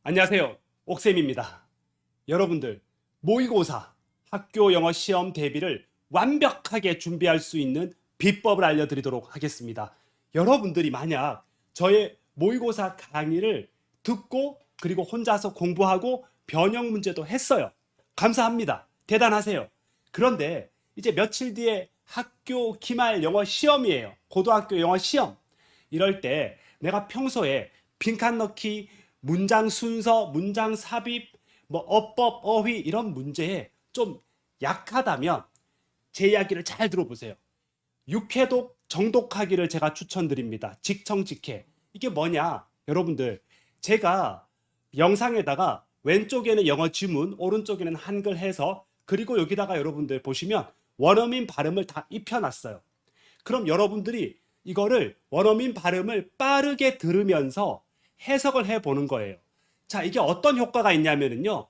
안녕하세요. 옥쌤입니다. 여러분들, 모의고사, 학교 영어 시험 대비를 완벽하게 준비할 수 있는 비법을 알려드리도록 하겠습니다. 여러분들이 만약 저의 모의고사 강의를 듣고 그리고 혼자서 공부하고 변형 문제도 했어요. 감사합니다. 대단하세요. 그런데 이제 며칠 뒤에 학교 기말 영어 시험이에요. 고등학교 영어 시험. 이럴 때 내가 평소에 빈칸 넣기, 문장 순서, 문장 삽입, 어법, 어휘 이런 문제에 좀 약하다면 제 이야기를 잘 들어보세요. 육해독, 정독하기를 제가 추천드립니다. 직청직해. 이게 뭐냐? 여러분들, 제가 영상에다가 왼쪽에는 영어지문, 오른쪽에는 한글 해서 그리고 여기다가 여러분들 보시면 원어민 발음을 다 입혀놨어요. 그럼 여러분들이 이거를 원어민 발음을 빠르게 들으면서 해석을 해보는 거예요. 자, 이게 어떤 효과가 있냐면요.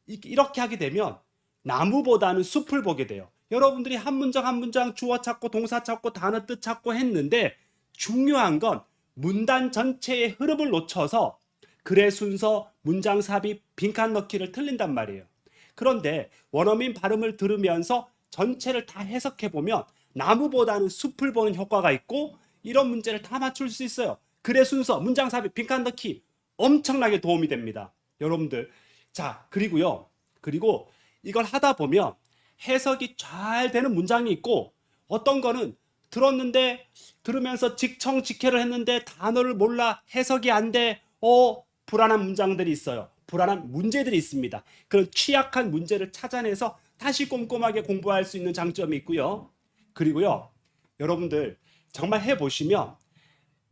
이렇게 하게 되면 나무보다는 숲을 보게 돼요. 여러분들이 한 문장 한 문장 주어 찾고 동사 찾고 단어 뜻 찾고 했는데 중요한 건 문단 전체의 흐름을 놓쳐서 글의 순서, 문장 삽입, 빈칸 넣기를 틀린단 말이에요. 그런데 원어민 발음을 들으면서 전체를 다 해석해 보면 나무보다는 숲을 보는 효과가 있고 이런 문제를 다 맞출 수 있어요. 글의 순서, 문장 삽입, 빈칸 넣기 엄청나게 도움이 됩니다. 여러분들. 자, 그리고 이걸 하다 보면 해석이 잘 되는 문장이 있고 어떤 거는 들으면서 직청직해를 했는데 단어를 몰라 해석이 안 돼. 불안한 문장들이 있어요. 불안한 문제들이 있습니다. 그런 취약한 문제를 찾아내서 다시 꼼꼼하게 공부할 수 있는 장점이 있고요. 그리고요, 여러분들 정말 해보시면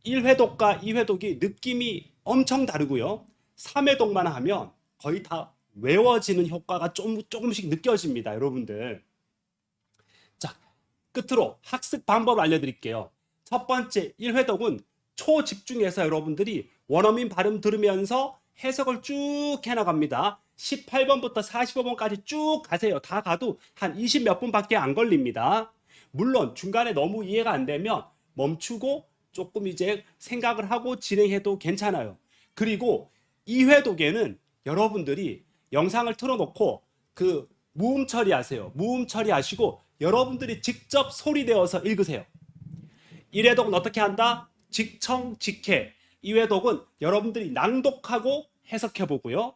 1회독과 2회독이 느낌이 엄청 다르고요. 3회독만 하면 거의 다 외워지는 효과가 조금씩 느껴집니다. 여러분들. 자, 끝으로 학습 방법을 알려드릴게요. 첫 번째 1회독은 초집중해서 여러분들이 원어민 발음 들으면서 해석을 쭉 해나갑니다. 18번부터 45번까지 쭉 가세요. 다 가도 한 20 몇 분밖에 안 걸립니다. 물론 중간에 너무 이해가 안 되면 멈추고 조금 이제 생각을 하고 진행해도 괜찮아요. 그리고 2회독에는 여러분들이 영상을 틀어놓고 그 무음 처리하세요. 무음 처리하시고 여러분들이 직접 소리 내어서 읽으세요. 1회독은 어떻게 한다? 직청직해. 2회독은 여러분들이 낭독하고 해석해보고요.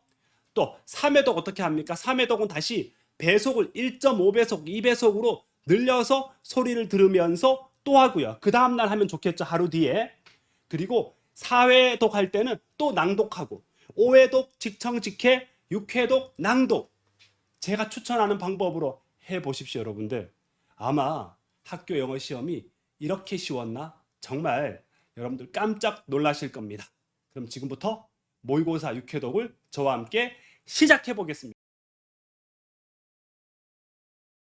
또 3회독 어떻게 합니까? 3회독은 다시 배속을 1.5배속, 2배속으로 늘려서 소리를 들으면서 또 하고요. 그 다음날 하면 좋겠죠. 하루 뒤에. 그리고 4회독 할 때는 또 낭독하고 5회독 직청직해, 6회독 낭독. 제가 추천하는 방법으로 해보십시오. 여러분들. 아마 학교 영어 시험이 이렇게 쉬웠나? 정말 여러분들 깜짝 놀라실 겁니다. 그럼 지금부터 모의고사 6회독을 저와 함께 시작해 보겠습니다.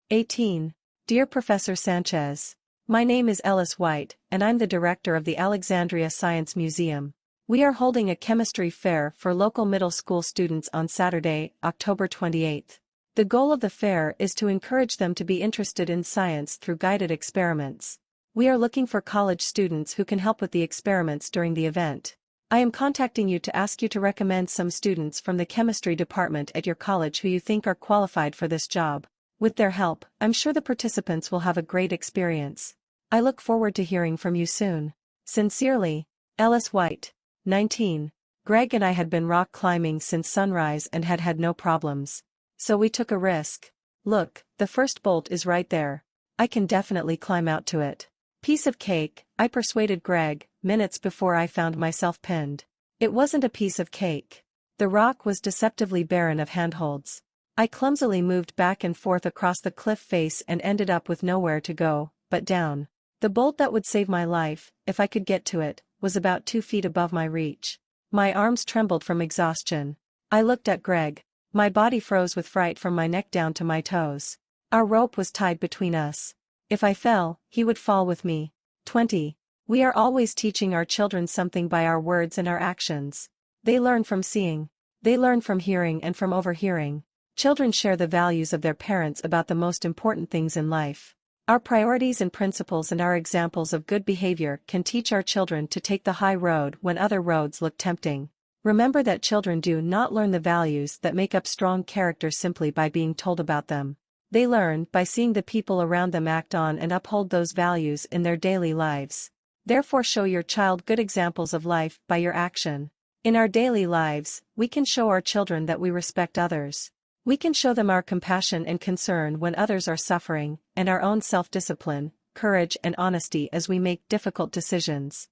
18. Dear Professor Sanchez, my name is Ellis White, and I'm the director of the Alexandria Science Museum. We are holding a chemistry fair for local middle school students on Saturday, October 28th. The goal of the fair is to encourage them to be interested in science through guided experiments. We are looking for college students who can help with the experiments during the event. I am contacting you to ask you to recommend some students from the chemistry department at your college who you think are qualified for this job. With their help, I'm sure the participants will have a great experience. I look forward to hearing from you soon. Sincerely, Ellis White, 19. Greg and I had been rock climbing since sunrise and had had no problems. So we took a risk. Look, the first bolt is right there. I can definitely climb out to it. Piece of cake, I persuaded Greg, minutes before I found myself pinned. It wasn't a piece of cake. The rock was deceptively barren of handholds. I clumsily moved back and forth across the cliff face and ended up with nowhere to go, but down. The bolt that would save my life, if I could get to it, was about 2 feet above my reach. My arms trembled from exhaustion. I looked at Greg. My body froze with fright from my neck down to my toes. Our rope was tied between us. If I fell, he would fall with me. 20. We are always teaching our children something by our words and our actions. They learn from seeing. They learn from hearing and from overhearing. Children share the values of their parents about the most important things in life. Our priorities and principles and our examples of good behavior can teach our children to take the high road when other roads look tempting. Remember that children do not learn the values that make up strong character simply by being told about them. They learn by seeing the people around them act on and uphold those values in their daily lives. Therefore, show your child good examples of life by your action. In our daily lives, we can show our children that we respect others. We can show them our compassion and concern when others are suffering, and our own self-discipline, courage and honesty as we make difficult decisions.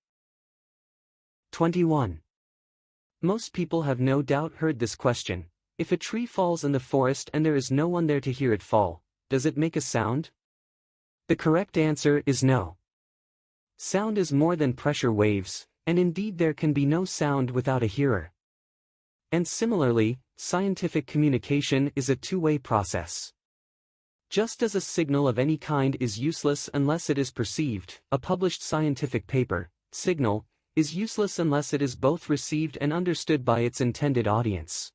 21. Most people have no doubt heard this question. If a tree falls in the forest and there is no one there to hear it fall, does it make a sound? The correct answer is no. Sound is more than pressure waves, and indeed there can be no sound without a hearer. And similarly, scientific communication is a two-way process. Just as a signal of any kind is useless unless it is perceived, a published scientific paper, signal, is useless unless it is both received and understood by its intended audience.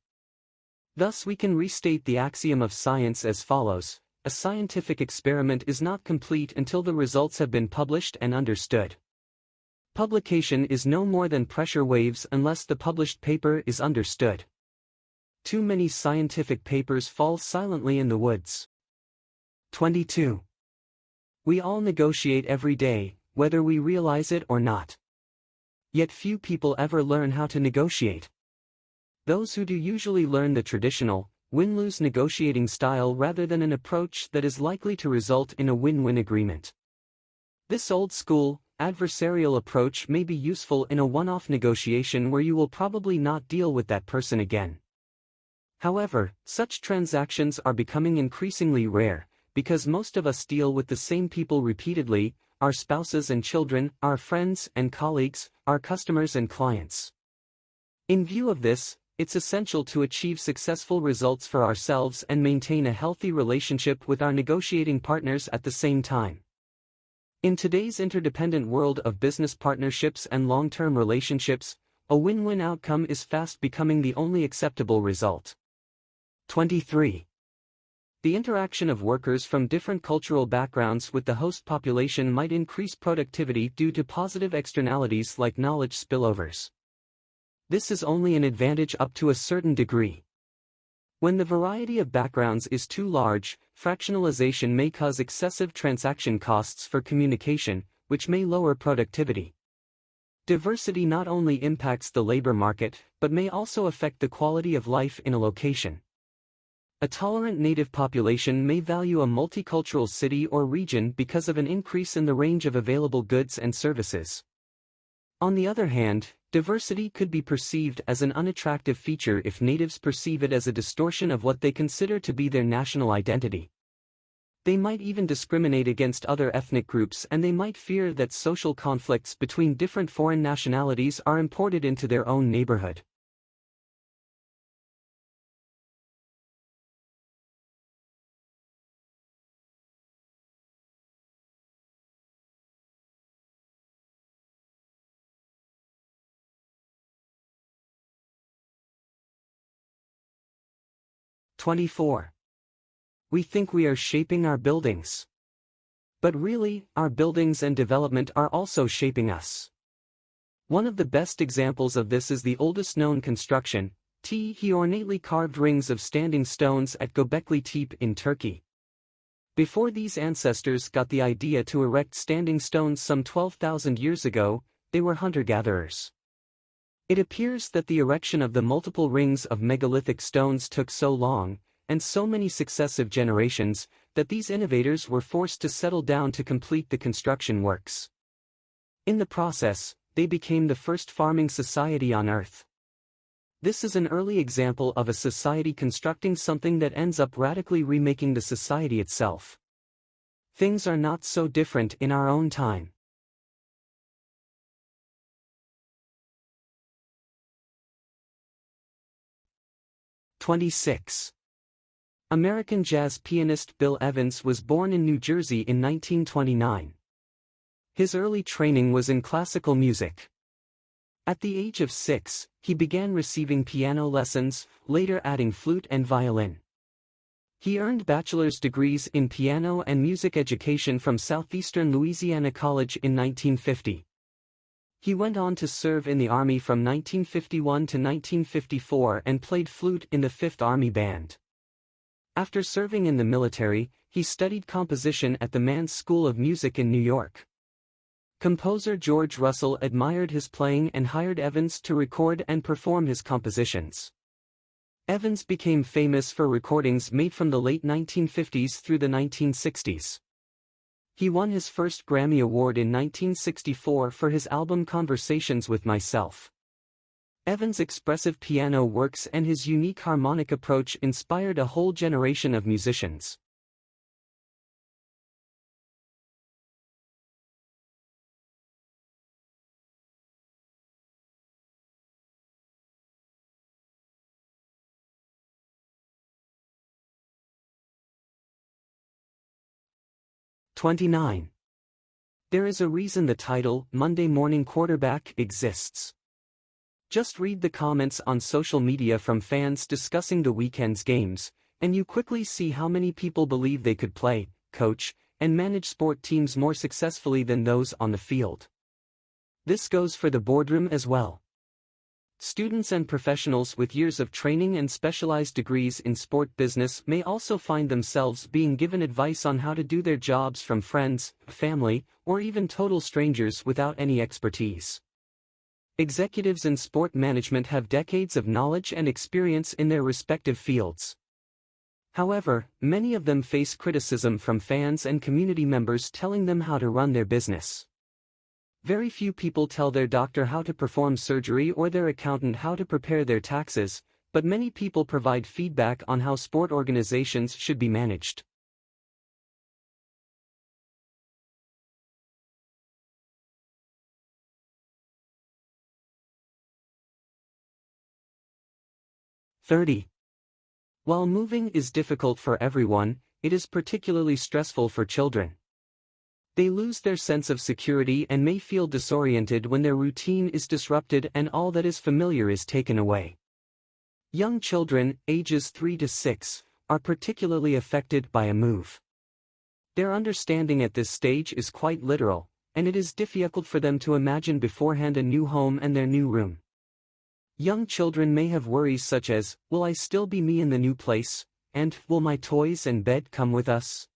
Thus we can restate the axiom of science as follows: a scientific experiment is not complete until the results have been published and understood. Publication is no more than pressure waves unless the published paper is understood. Too many scientific papers fall silently in the woods. 22. We all negotiate every day, whether we realize it or not. Yet few people ever learn how to negotiate. Those who do usually learn the traditional, win-lose negotiating style rather than an approach that is likely to result in a win-win agreement. This old-school, adversarial approach may be useful in a one-off negotiation where you will probably not deal with that person again. However, such transactions are becoming increasingly rare, because most of us deal with the same people repeatedly: our spouses and children, our friends and colleagues, our customers and clients. In view of this, it's essential to achieve successful results for ourselves and maintain a healthy relationship with our negotiating partners at the same time. In today's interdependent world of business partnerships and long-term relationships, a win-win outcome is fast becoming the only acceptable result. 23. The interaction of workers from different cultural backgrounds with the host population might increase productivity due to positive externalities like knowledge spillovers. This is only an advantage up to a certain degree. When the variety of backgrounds is too large, fractionalization may cause excessive transaction costs for communication, which may lower productivity. Diversity not only impacts the labor market, but may also affect the quality of life in a location. A tolerant native population may value a multicultural city or region because of an increase in the range of available goods and services. On the other hand, diversity could be perceived as an unattractive feature if natives perceive it as a distortion of what they consider to be their national identity. They might even discriminate against other ethnic groups, and they might fear that social conflicts between different foreign nationalities are imported into their own neighborhood. (24) We think we are shaping our buildings. But really, our buildings and development are also shaping us. One of the best examples of this is the oldest known construction, the ornately carved rings of standing stones at Göbekli Tepe in Turkey. Before these ancestors got the idea to erect standing stones some 12,000 years ago, they were hunter-gatherers. It appears that the erection of the multiple rings of megalithic stones took so long, and so many successive generations, that these innovators were forced to settle down to complete the construction works. In the process, they became the first farming society on Earth. This is an early example of a society constructing something that ends up radically remaking the society itself. Things are not so different in our own time. (26) American jazz pianist Bill Evans was born in New Jersey in 1929. His early training was in classical music. At the age of 6, he began receiving piano lessons, later adding flute and violin. He earned bachelor's degrees in piano and music education from Southeastern Louisiana College in 1950. He went on to serve in the Army from 1951 to 1954 and played flute in the 5th Army Band. After serving in the military, he studied composition at the Man's School of Music in New York. Composer George Russell admired his playing and hired Evans to record and perform his compositions. Evans became famous for recordings made from the late 1950s through the 1960s. He won his first Grammy Award in 1964 for his album Conversations with Myself. Evans' expressive piano works and his unique harmonic approach inspired a whole generation of musicians. (29) There is a reason the title, Monday Morning Quarterback, exists. Just read the comments on social media from fans discussing the weekend's games, and you quickly see how many people believe they could play, coach, and manage sport teams more successfully than those on the field. This goes for the boardroom as well. Students and professionals with years of training and specialized degrees in sport business may also find themselves being given advice on how to do their jobs from friends, family, or even total strangers without any expertise. Executives in sport management have decades of knowledge and experience in their respective fields. However, many of them face criticism from fans and community members telling them how to run their business. Very few people tell their doctor how to perform surgery or their accountant how to prepare their taxes, but many people provide feedback on how sport organizations should be managed. (30) While moving is difficult for everyone, it is particularly stressful for children. They lose their sense of security and may feel disoriented when their routine is disrupted and all that is familiar is taken away. Young children, ages 3 to 6, are particularly affected by a move. Their understanding at this stage is quite literal, and it is difficult for them to imagine beforehand a new home and their new room. Young children may have worries such as, will I still be me in the new place, and will my toys and bed come with us?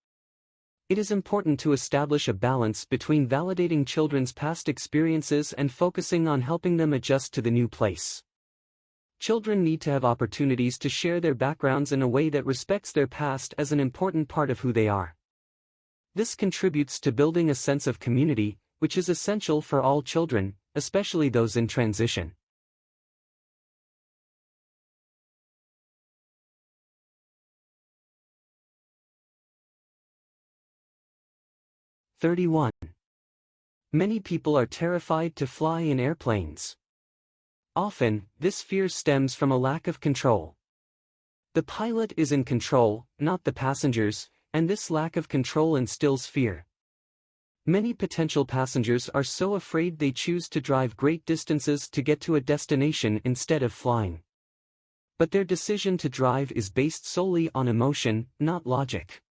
It is important to establish a balance between validating children's past experiences and focusing on helping them adjust to the new place. Children need to have opportunities to share their backgrounds in a way that respects their past as an important part of who they are. This contributes to building a sense of community, which is essential for all children, especially those in transition. (31) Many people are terrified to fly in airplanes. Often, this fear stems from a lack of control. The pilot is in control, not the passengers, and this lack of control instills fear. Many potential passengers are so afraid they choose to drive great distances to get to a destination instead of flying. But their decision to drive is based solely on emotion, not logic.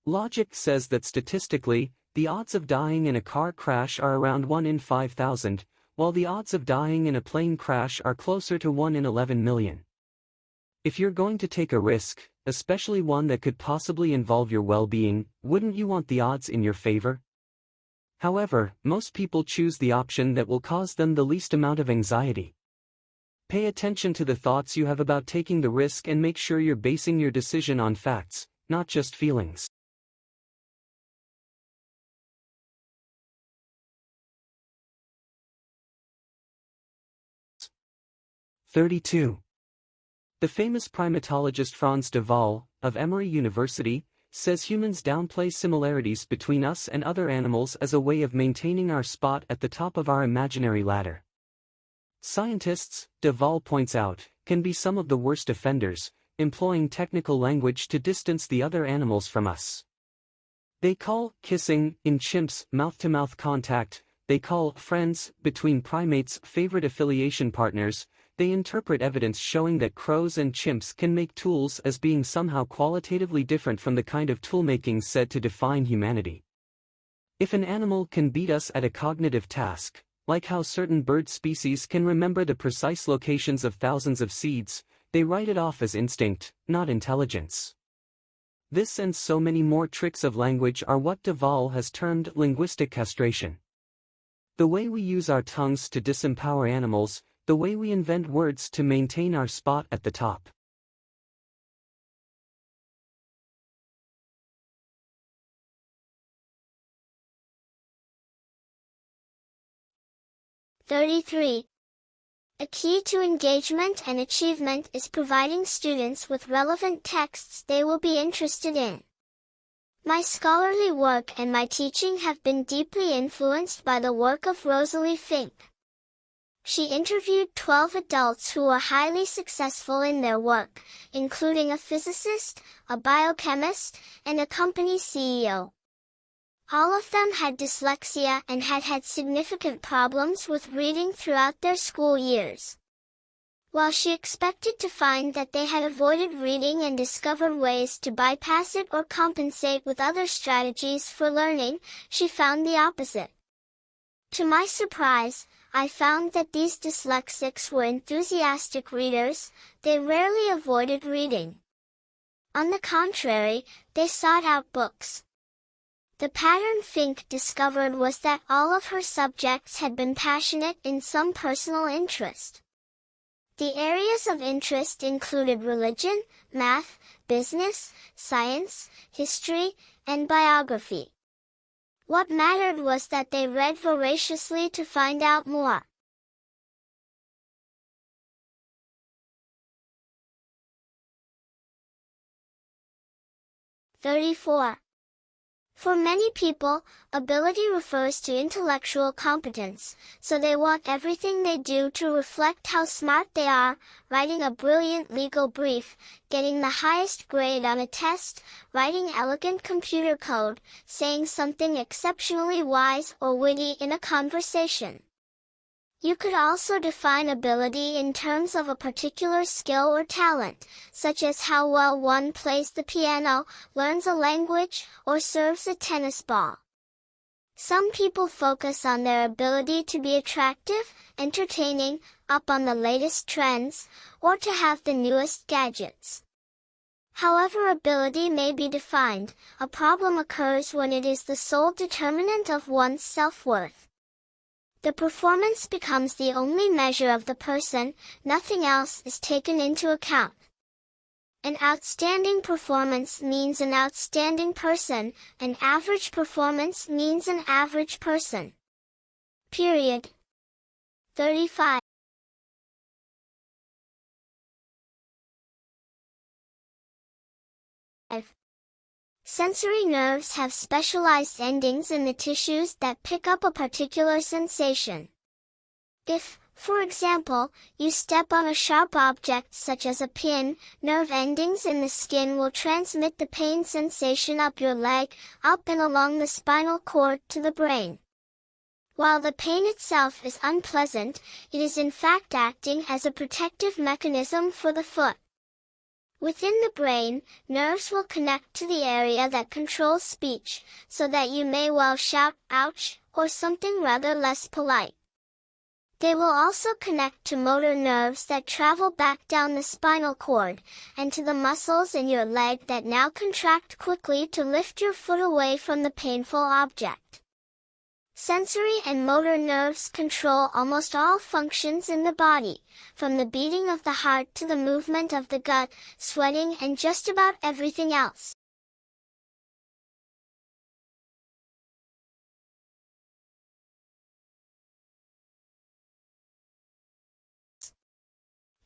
Logic says that statistically, the odds of dying in a car crash are around 1 in 5,000, while the odds of dying in a plane crash are closer to 1 in 11 million. If you're going to take a risk, especially one that could possibly involve your well-being, wouldn't you want the odds in your favor? However, most people choose the option that will cause them the least amount of anxiety. Pay attention to the thoughts you have about taking the risk and make sure you're basing your decision on facts, not just feelings. (32) The famous primatologist Franz de Waal, of Emory University, says humans downplay similarities between us and other animals as a way of maintaining our spot at the top of our imaginary ladder. Scientists, de Waal points out, can be some of the worst offenders, employing technical language to distance the other animals from us. They call kissing, in chimps, mouth-to-mouth contact. They call friends, between primates, favorite affiliation partners. They interpret evidence showing that crows and chimps can make tools as being somehow qualitatively different from the kind of toolmaking said to define humanity. If an animal can beat us at a cognitive task, Like how certain bird species can remember the precise locations of thousands of seeds, they write it off as instinct, not intelligence. This and so many more tricks of language are what Duvall has termed linguistic castration. The way we use our tongues to disempower animals, the way we invent words to maintain our spot at the top. (33) A key to engagement and achievement is providing students with relevant texts they will be interested in. My scholarly work and my teaching have been deeply influenced by the work of Rosalie Fink. She interviewed 12 adults who were highly successful in their work, including a physicist, a biochemist, and a company CEO. All of them had dyslexia and had had significant problems with reading throughout their school years. While she expected to find that they had avoided reading and discovered ways to bypass it or compensate with other strategies for learning, she found the opposite. To my surprise, I found that these dyslexics were enthusiastic readers. They rarely avoided reading. On the contrary, they sought out books. The pattern Fink discovered was that all of her subjects had been passionate in some personal interest. The areas of interest included religion, math, business, science, history, and biography. What mattered was that they read voraciously to find out more. (34) For many people, ability refers to intellectual competence, so they want everything they do to reflect how smart they are, writing a brilliant legal brief, getting the highest grade on a test, writing elegant computer code, saying something exceptionally wise or witty in a conversation. You could also define ability in terms of a particular skill or talent, such as how well one plays the piano, learns a language, or serves a tennis ball. Some people focus on their ability to be attractive, entertaining, up on the latest trends, or to have the newest gadgets. However ability may be defined, a problem occurs when it is the sole determinant of one's self-worth. The performance becomes the only measure of the person, nothing else is taken into account. An outstanding performance means an outstanding person, an average performance means an average person. Period. 35. Sensory nerves have specialized endings in the tissues that pick up a particular sensation. If, for example, you step on a sharp object such as a pin, nerve endings in the skin will transmit the pain sensation up your leg, up and along the spinal cord to the brain. While the pain itself is unpleasant, it is in fact acting as a protective mechanism for the foot. Within the brain, nerves will connect to the area that controls speech, so that you may well shout, ouch, or something rather less polite. They will also connect to motor nerves that travel back down the spinal cord, and to the muscles in your leg that now contract quickly to lift your foot away from the painful object. Sensory and motor nerves control almost all functions in the body, from the beating of the heart to the movement of the gut, sweating, and just about everything else.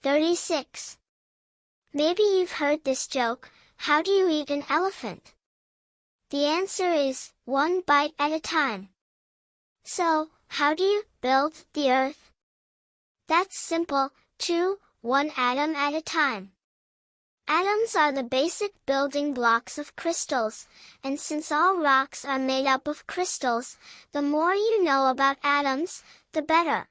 (36) Maybe you've heard this joke, how do you eat an elephant? The answer is, one bite at a time. So, how do you build the earth? That's simple, too, one atom at a time. Atoms are the basic building blocks of crystals, and since all rocks are made up of crystals, the more you know about atoms, the better.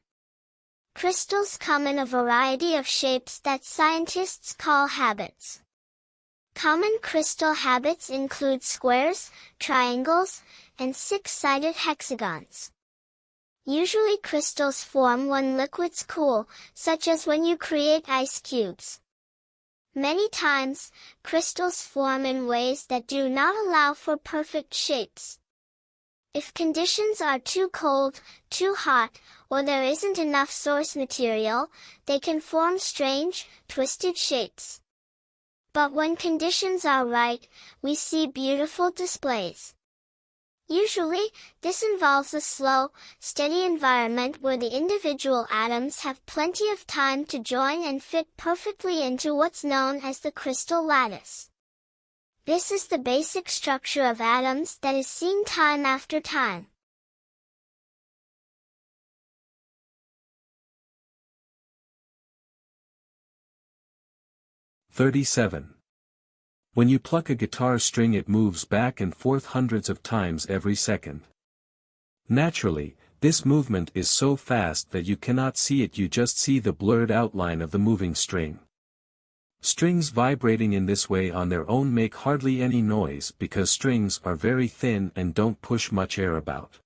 Crystals come in a variety of shapes that scientists call habits. Common crystal habits include squares, triangles, and six-sided hexagons. Usually crystals form when liquids cool, such as when you create ice cubes. Many times, crystals form in ways that do not allow for perfect shapes. If conditions are too cold, too hot, or there isn't enough source material, they can form strange, twisted shapes. But when conditions are right, we see beautiful displays. Usually, this involves a slow, steady environment where the individual atoms have plenty of time to join and fit perfectly into what's known as the crystal lattice. This is the basic structure of atoms that is seen time after time. (37) When you pluck a guitar string, it moves back and forth hundreds of times every second. Naturally, this movement is so fast that you cannot see it, you just see the blurred outline of the moving string. Strings vibrating in this way on their own make hardly any noise because strings are very thin and don't push much air about.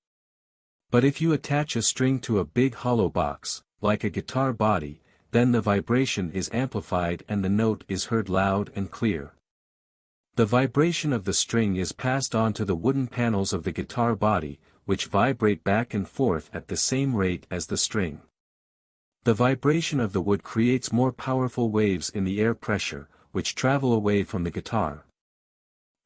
But if you attach a string to a big hollow box, like a guitar body, then the vibration is amplified and the note is heard loud and clear. The vibration of the string is passed on to the wooden panels of the guitar body, which vibrate back and forth at the same rate as the string. The vibration of the wood creates more powerful waves in the air pressure, which travel away from the guitar.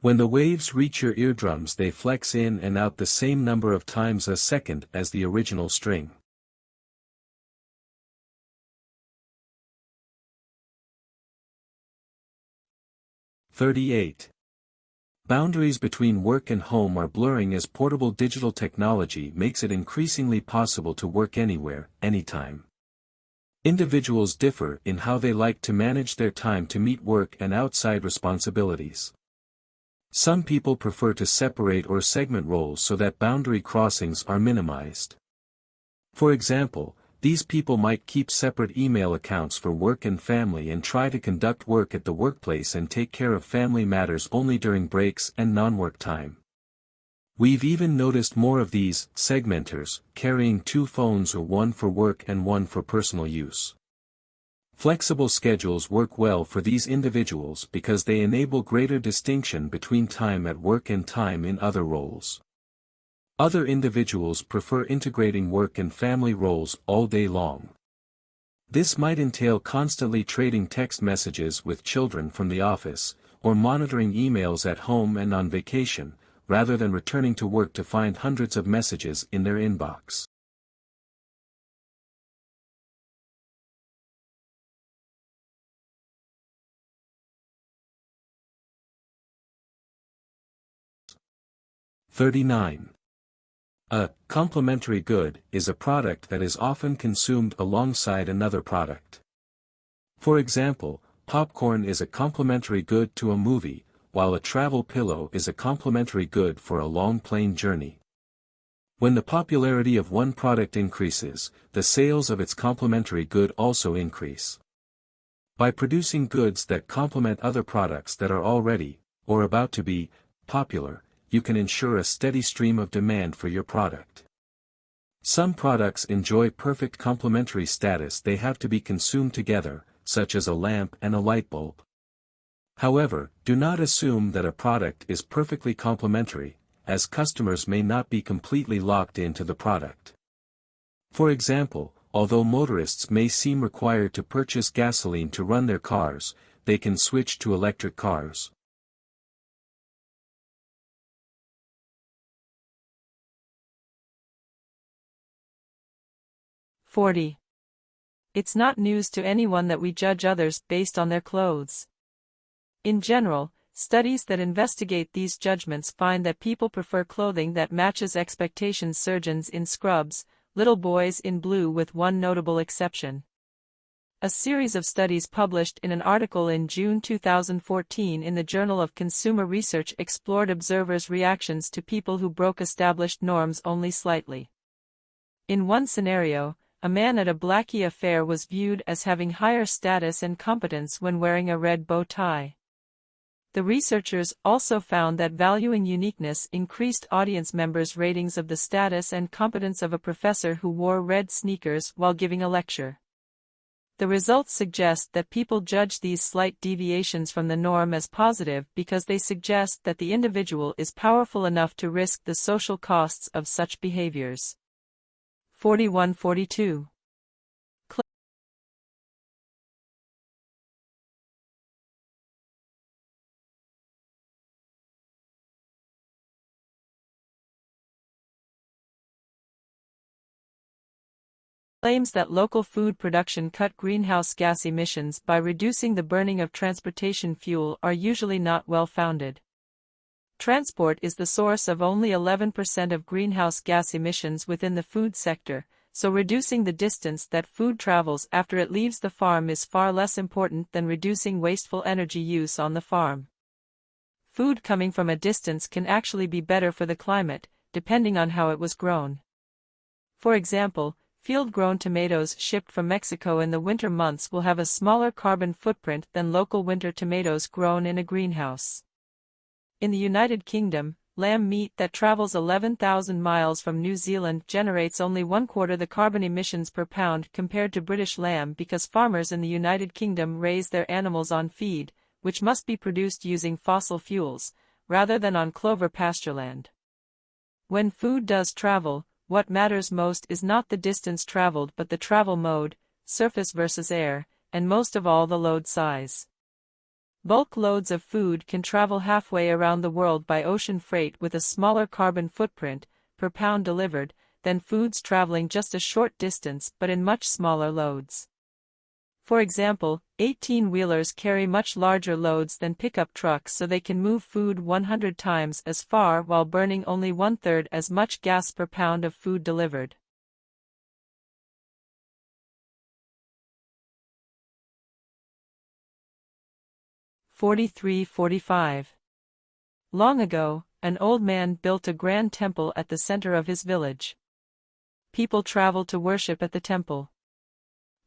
When the waves reach your eardrums, they flex in and out the same number of times a second as the original string. (38) Boundaries between work and home are blurring as portable digital technology makes it increasingly possible to work anywhere, anytime. Individuals differ in how they like to manage their time to meet work and outside responsibilities. Some people prefer to separate or segment roles so that boundary crossings are minimized. For example, these people might keep separate email accounts for work and family and try to conduct work at the workplace and take care of family matters only during breaks and non-work time. We've even noticed more of these segmenters carrying two phones, or one for work and one for personal use. Flexible schedules work well for these individuals because they enable greater distinction between time at work and time in other roles. Other individuals prefer integrating work and family roles all day long. This might entail constantly trading text messages with children from the office, or monitoring emails at home and on vacation, rather than returning to work to find hundreds of messages in their inbox. (39) A complementary good is a product that is often consumed alongside another product. For example, popcorn is a complementary good to a movie, while a travel pillow is a complementary good for a long plane journey. When the popularity of one product increases, the sales of its complementary good also increase. By producing goods that complement other products that are already, or about to be, popular, you can ensure a steady stream of demand for your product. Some products enjoy perfect complementary status; they have to be consumed together, such as a lamp and a light bulb. However, do not assume that a product is perfectly complementary, as customers may not be completely locked into the product. For example, although motorists may seem required to purchase gasoline to run their cars, they can switch to electric cars. (40) It's not news to anyone that we judge others based on their clothes. In general, studies that investigate these judgments find that people prefer clothing that matches expectations. Surgeons in scrubs, little boys in blue, with one notable exception. A series of studies published in an article in June 2014 in the Journal of Consumer Research explored observers' reactions to people who broke established norms only slightly. In one scenario, a man at a blackie affair was viewed as having higher status and competence when wearing a red bow tie. The researchers also found that valuing uniqueness increased audience members' ratings of the status and competence of a professor who wore red sneakers while giving a lecture. The results suggest that people judge these slight deviations from the norm as positive because they suggest that the individual is powerful enough to risk the social costs of such behaviors. 41-42. Claims that local food production cut greenhouse gas emissions by reducing the burning of transportation fuel are usually not well-founded. Transport is the source of only 11% of greenhouse gas emissions within the food sector, so reducing the distance that food travels after it leaves the farm is far less important than reducing wasteful energy use on the farm. Food coming from a distance can actually be better for the climate, depending on how it was grown. For example, field-grown tomatoes shipped from Mexico in the winter months will have a smaller carbon footprint than local winter tomatoes grown in a greenhouse. In the United Kingdom, lamb meat that travels 11,000 miles from New Zealand generates only 1/4 the carbon emissions per pound compared to British lamb because farmers in the United Kingdom raise their animals on feed, which must be produced using fossil fuels, rather than on clover pastureland. When food does travel, what matters most is not the distance traveled but the travel mode, surface versus air, and most of all the load size. Bulk loads of food can travel halfway around the world by ocean freight with a smaller carbon footprint, per pound delivered, than foods traveling just a short distance but in much smaller loads. For example, 18-wheelers carry much larger loads than pickup trucks so they can move food 100 times as far while burning only 1/3 as much gas per pound of food delivered. (43-45). Long ago, an old man built a grand temple at the center of his village. People traveled to worship at the temple.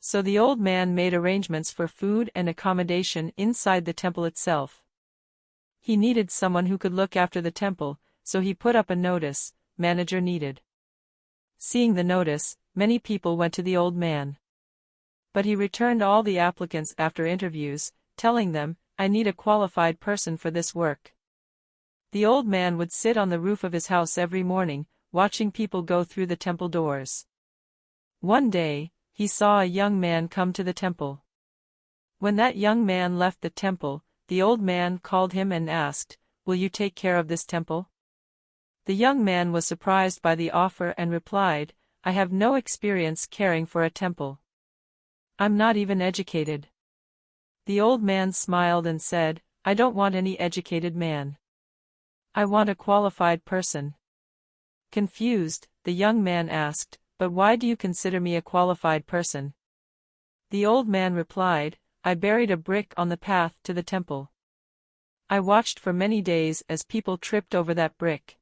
So the old man made arrangements for food and accommodation inside the temple itself. He needed someone who could look after the temple, so he put up a notice, "Manager needed." Seeing the notice, many people went to the old man. But he returned all the applicants after interviews, telling them, "I need a qualified person for this work." The old man would sit on the roof of his house every morning, watching people go through the temple doors. One day, he saw a young man come to the temple. When that young man left the temple, the old man called him and asked, "Will you take care of this temple?" The young man was surprised by the offer and replied, "I have no experience caring for a temple. I'm not even educated." The old man smiled and said, "I don't want any educated man. I want a qualified person." Confused, the young man asked, "But why do you consider me a qualified person?" The old man replied, "I buried a brick on the path to the temple. I watched for many days as people tripped over that brick.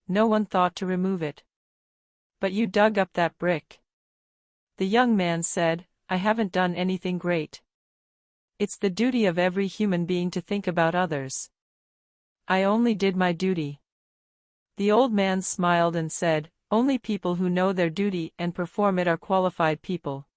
No one thought to remove it. But you dug up that brick." The young man said, "I haven't done anything great. It's the duty of every human being to think about others. I only did my duty." The old man smiled and said, "Only people who know their duty and perform it are qualified people."